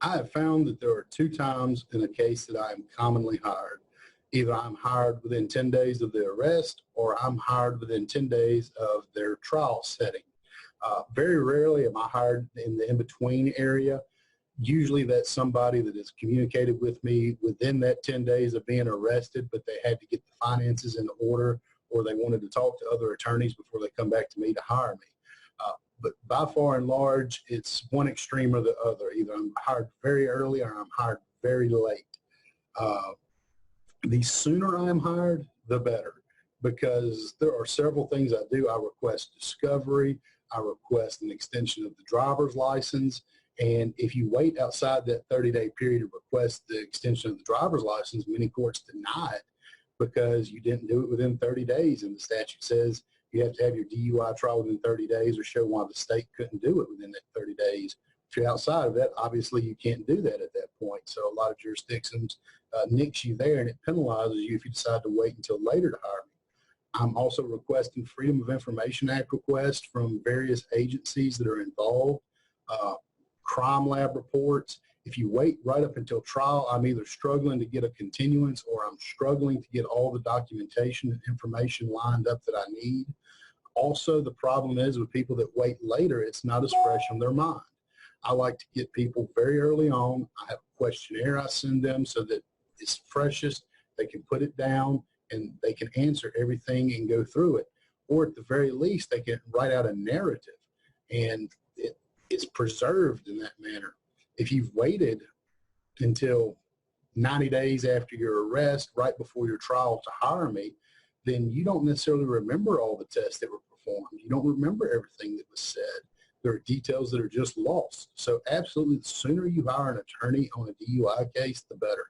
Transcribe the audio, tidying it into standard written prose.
I have found that there are 2 times in a case that I am commonly hired. Either I'm hired within 10 days of the arrest or I'm hired within 10 days of their trial setting. Very rarely am I hired in the in-between area. Usually that's somebody that has communicated with me within that 10 days of being arrested, but they had to get the finances in order or they wanted to talk to other attorneys before they come back to me to hire me. But by far and large, it's one extreme or the other. Either I'm hired very early or I'm hired very late. The sooner I'm hired, the better, because there are several things I do. I request discovery. I request an extension of the driver's license. And if you wait outside that 30-day period to request the extension of the driver's license, many courts deny it because you didn't do it within 30 days. And the statute says you have to have your DUI trial within 30 days or show why the state couldn't do it within that 30 days. If you're outside of that, obviously you can't do that at that point. So a lot of jurisdictions nix you there, and it penalizes you if you decide to wait until later to hire me. I'm also requesting Freedom of Information Act requests from various agencies that are involved, crime lab reports. If you wait right up until trial, I'm either struggling to get a continuance or I'm struggling to get all the documentation and information lined up that I need. Also, the problem is with people that wait later, it's not as fresh on their mind. I like to get people very early on. I have a questionnaire I send them so that it's freshest. They can put it down and they can answer everything and go through it. Or at the very least, they can write out a narrative and it's preserved in that manner. If you've waited until 90 days after your arrest, right before your trial to hire me, then you don't necessarily remember all the tests that were performed. You don't remember everything that was said. There are details that are just lost. So absolutely, the sooner you hire an attorney on a DUI case, the better.